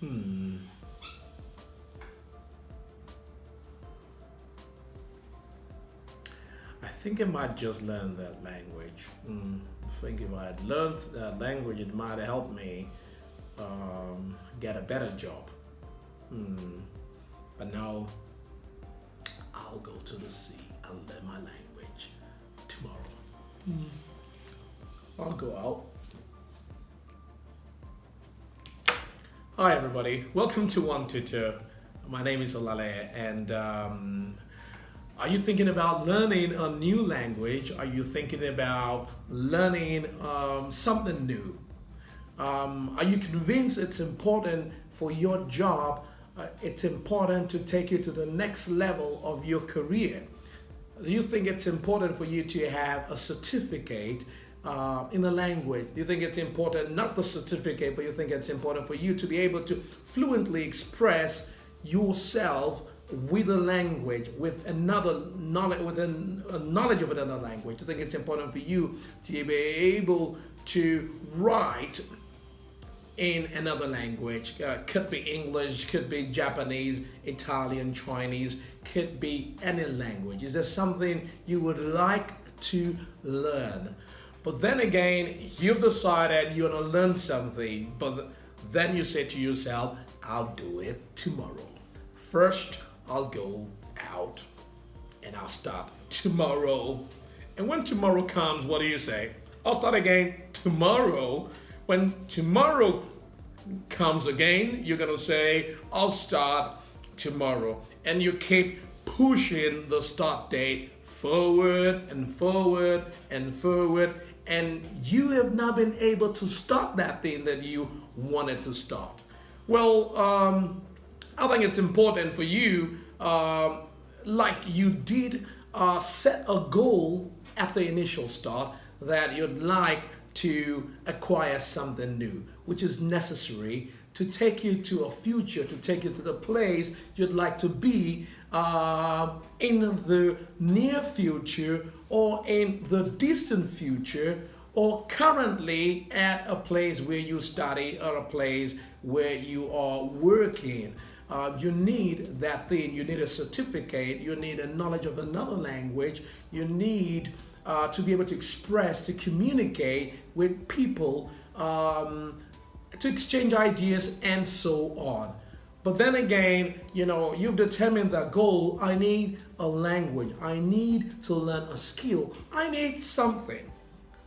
Hmm. I think I might just learn that language. I think if I had learned that language, it might help me get a better job. Hmm. But now I'll go to the sea and learn my language tomorrow. I'll go out. Hi, everybody. Welcome to Onetutor. My name is Olale, and are you thinking about learning a new language? Are you thinking about learning something new? Are you convinced it's important for your job? It's important to take you to the next level of your career. Do you think it's important for you to have a certificate in a language? Do you think it's important, not the certificate, but you think it's important for you to be able to fluently express yourself with a language, with another knowledge, a knowledge of another language? I think it's important for you to be able to write in another language. Could be English, could be Japanese, Italian, Chinese, could be any language. Is there something you would like to learn? But then again, you've decided you're gonna learn something, but then you say to yourself, I'll do it tomorrow. First, I'll go out and I'll start tomorrow. And when tomorrow comes, what do you say? I'll start again tomorrow. When tomorrow comes again, you're gonna say, I'll start tomorrow. And you keep pushing the start date forward and forward and forward. And you have not been able to start that thing that you wanted to start. Well, I think it's important for you, like you did set a goal at the initial start, that you'd like to acquire something new, which is necessary to take you to a future, to take you to the place you'd like to be in the near future or in the distant future, or currently at a place where you study or a place where you are working. You need that thing. You need a certificate. You need a knowledge of another language. You need to be able to express, to communicate with people, to exchange ideas, and so on. But then again, you've determined that goal. I need a language. I need to learn a skill. I need something.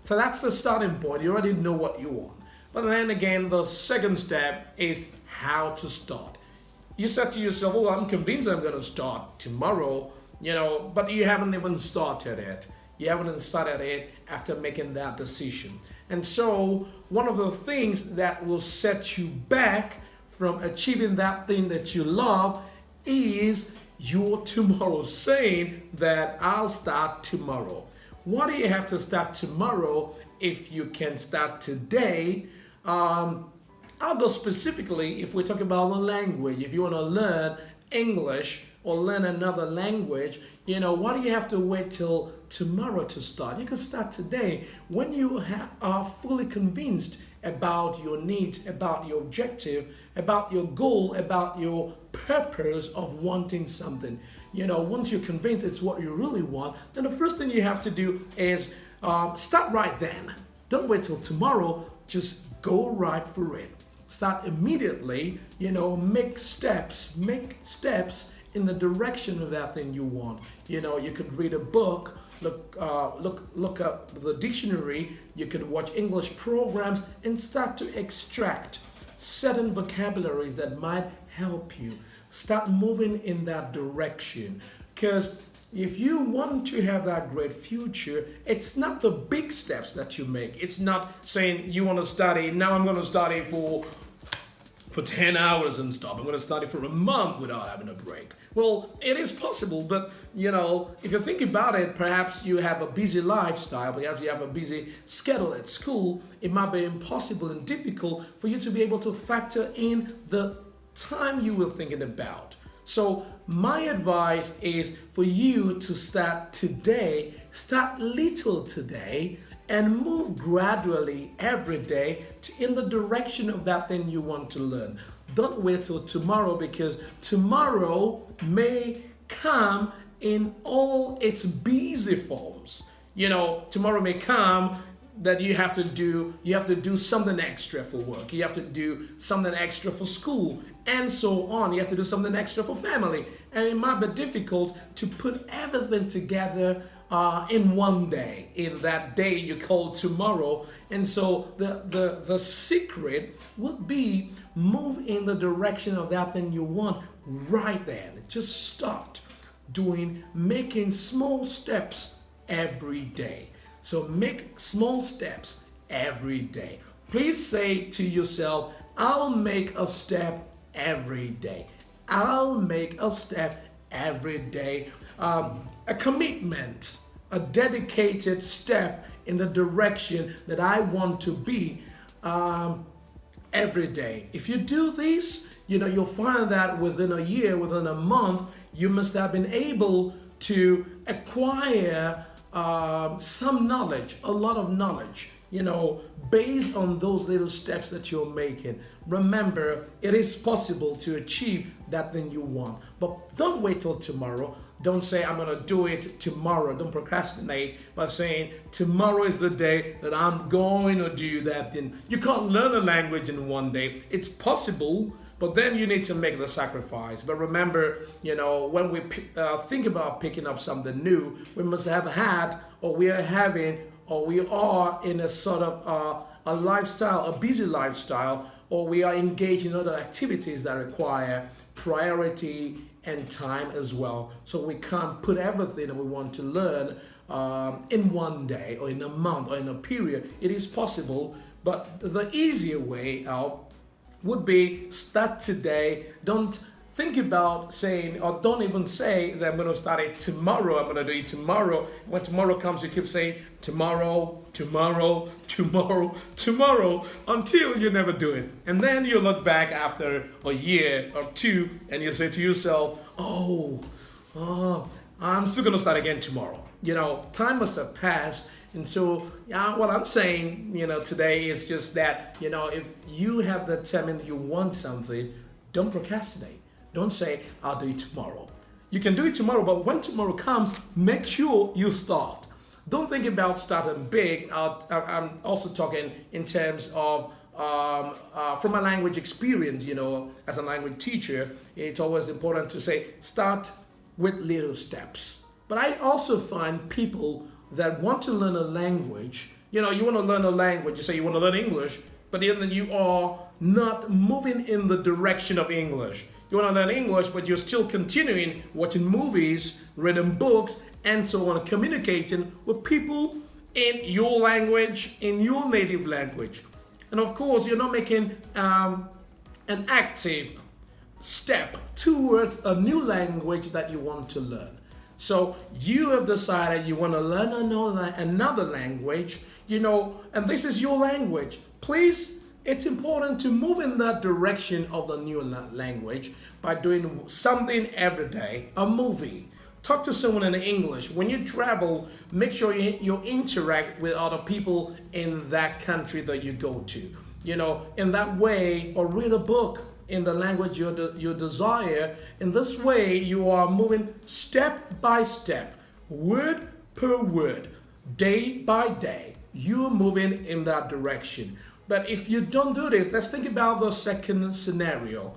So that's the starting point. You already know what you want. But then again, the second step is how to start. You said to yourself, oh, I'm convinced I'm going to start tomorrow, but you haven't even started it. You haven't started it after making that decision. And so one of the things that will set you back from achieving that thing that you love is your tomorrow, saying that I'll start tomorrow. Why do you have to start tomorrow if you can start today? I'll go specifically if we talk about the language. If you want to learn English or learn another language, why do you have to wait till tomorrow to start? You can start today when you are fully convinced about your needs, about your objective, about your goal, about your purpose of wanting something. Once you're convinced it's what you really want, then the first thing you have to do is start right then. Don't wait till tomorrow, just go right for it. Start immediately, make steps in the direction of that thing you want. You could read a book, look up the dictionary, you could watch English programs and start to extract certain vocabularies that might help you. Start moving in that direction. Because if you want to have that great future, it's not the big steps that you make. It's not saying you want to study, now I'm going to study for 10 hours and stop. I'm going to study for a month without having a break. Well, it is possible, but if you think about it, perhaps you have a busy lifestyle, perhaps you have a busy schedule at school. It might be impossible and difficult for you to be able to factor in the time you were thinking about. So my advice is for you to start today, start little today, and move gradually every day in the direction of that thing you want to learn. Don't wait till tomorrow, because tomorrow may come in all its busy forms. Tomorrow may come that you have to do something extra for work. You have to do something extra for school, and so on. You have to do something extra for family. And it might be difficult to put everything together in one day, in that day you call tomorrow. And so the secret would be move in the direction of that thing you want right then. Just start making small steps every day. So make small steps every day. Please say to yourself, I'll make a step every day. I'll make a step every day. A commitment, a dedicated step in the direction that I want to be every day. If you do this, you'll find that within a year, within a month, you must have been able to acquire some knowledge, a lot of knowledge, based on those little steps that you're making. Remember, it is possible to achieve that thing you want. But don't wait till tomorrow. Don't say, I'm going to do it tomorrow. Don't procrastinate by saying, tomorrow is the day that I'm going to do that thing. You can't learn a language in one day. It's possible, but then you need to make the sacrifice. But remember, when we think about picking up something new, we must have had, or we are having, or we are in a sort of a lifestyle, a busy lifestyle, or we are engaged in other activities that require priority and time as well. So we can't put everything that we want to learn in one day, or in a month, or in a period. It is possible, but the easier way out would be start today. Don't think about saying, or don't even say that I'm going to start it tomorrow. I'm going to do it tomorrow. When tomorrow comes, you keep saying tomorrow, tomorrow, tomorrow, tomorrow, until you never do it. And then you look back after a year or two and you say to yourself, I'm still going to start again tomorrow. Time must have passed. And so, what I'm saying, today is just that, if you have determined you want something, don't procrastinate. Don't say, I'll do it tomorrow. You can do it tomorrow, but when tomorrow comes, make sure you start. Don't think about starting big. I'm also talking in terms of from a language experience, as a language teacher, it's always important to say, start with little steps. But I also find people that want to learn a language, you want to learn a language, you say you want to learn English, but then you are not moving in the direction of English. You want to learn English, but you're still continuing watching movies, reading books, and so on, communicating with people in your language, in your native language. And of course, you're not making an active step towards a new language that you want to learn. So you have decided you want to learn another language, and this is your language. Please, it's important to move in that direction of the new language by doing something every day. A movie. Talk to someone in English. When you travel, make sure you interact with other people in that country that you go to. In that way, or read a book in the language you desire. In this way, you are moving step by step, word per word, day by day. You're moving in that direction. But if you don't do this, let's think about the second scenario.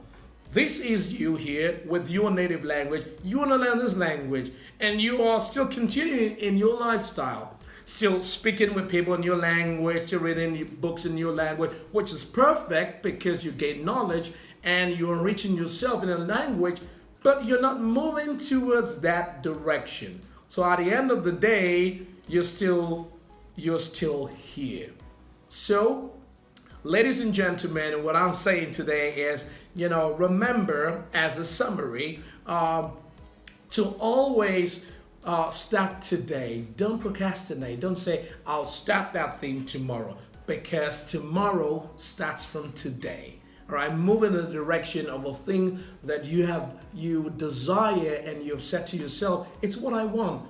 This is you here with your native language. You want to learn this language, and you are still continuing in your lifestyle, still speaking with people in your language, still reading books in your language, which is perfect because you gain knowledge and you're enriching yourself in a language, but you're not moving towards that direction. So at the end of the day, you're still here. So, ladies and gentlemen, what I'm saying today is, remember, as a summary, to always start today. Don't procrastinate. Don't say, I'll start that thing tomorrow, because tomorrow starts from today. All right, move in the direction of a thing that you desire and you've said to yourself, it's what I want.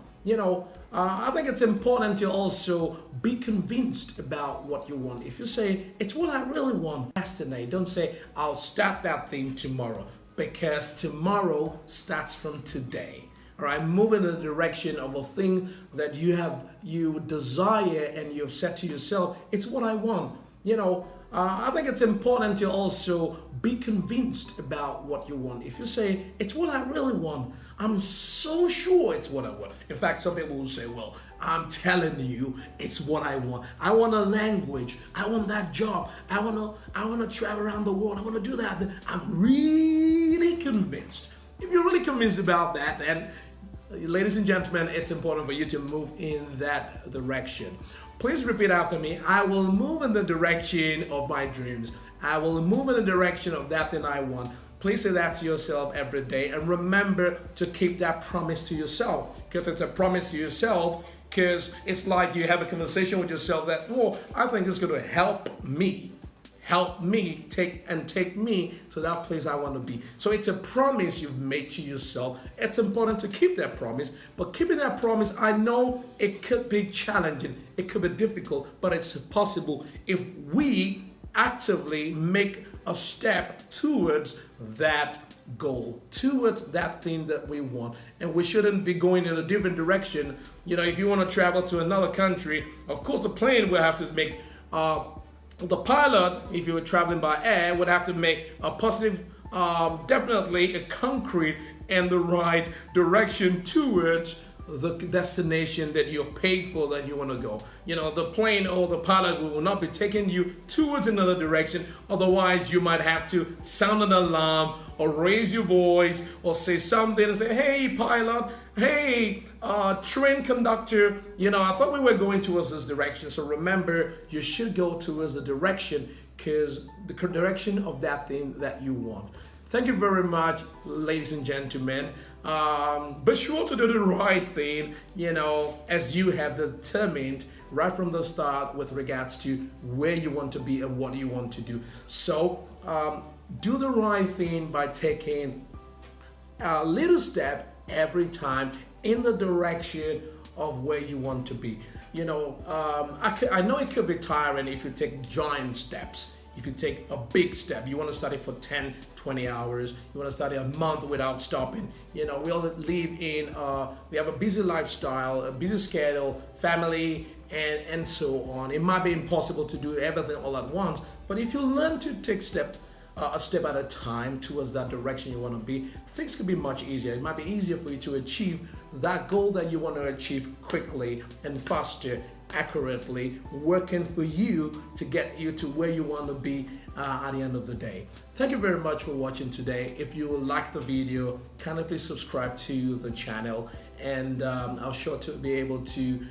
I think it's important to also be convinced about what you want. If you say, it's what I really want, procrastinate. Don't say, I'll start that thing tomorrow, because tomorrow starts from today. All right, move in the direction of a thing that you desire and you've said to yourself, it's what I want. I think it's important to also be convinced about what you want. If you say, it's what I really want, I'm so sure it's what I want. In fact, some people will say, well, I'm telling you, it's what I want. I want a language. I want that job. I want to travel around the world. I want to do that. I'm really convinced. If you're really convinced about that, then, ladies and gentlemen, it's important for you to move in that direction. Please repeat after me. I will move in the direction of my dreams. I will move in the direction of that thing I want. Please say that to yourself every day, and remember to keep that promise to yourself, because it's a promise to yourself, because it's like you have a conversation with yourself that, oh, I think it's going to help me take me to that place I want to be. So it's a promise you've made to yourself. It's important to keep that promise, but keeping that promise, I know it could be challenging, it could be difficult, but it's possible if we actively make a step towards that goal, towards that thing that we want. And we shouldn't be going in a different direction. If you want to travel to another country, of course the plane will have to make the pilot, if you were traveling by air, would have to make a positive, definitely a concrete and the right direction towards the destination that you're paid for, that you want to go. The plane or the pilot will not be taking you towards another direction. Otherwise, you might have to sound an alarm or raise your voice or say something and say, hey, pilot, hey, train conductor, I thought we were going towards this direction. So remember, you should go towards the direction, because the direction of that thing that you want. Thank you very much, ladies and gentlemen. Be sure to do the right thing, as you have determined right from the start with regards to where you want to be and what you want to do. So do the right thing by taking a little step every time in the direction of where you want to be. I know it could be tiring if you take giant steps. If you take a big step, you want to study for 10, 20 hours, you want to study a month without stopping. We all live we have a busy lifestyle, a busy schedule, family, and so on. It might be impossible to do everything all at once, but if you learn to take a step at a time towards that direction you want to be, things could be much easier. It might be easier for you to achieve that goal that you want to achieve quickly and faster, accurately, working for you to get you to where you want to be at the end of the day. Thank you very much for watching today. If you like the video, kindly please subscribe to the channel, and I'll sure to be able to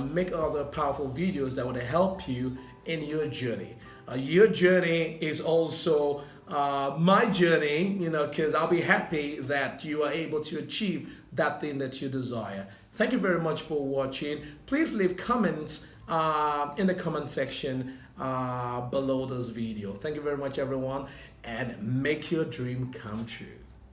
make other powerful videos that would help you in your journey. Your journey is also my journey, because I'll be happy that you are able to achieve that thing that you desire. Thank you very much for watching. Please leave comments in the comment section below this video. Thank you very much, everyone, and make your dream come true.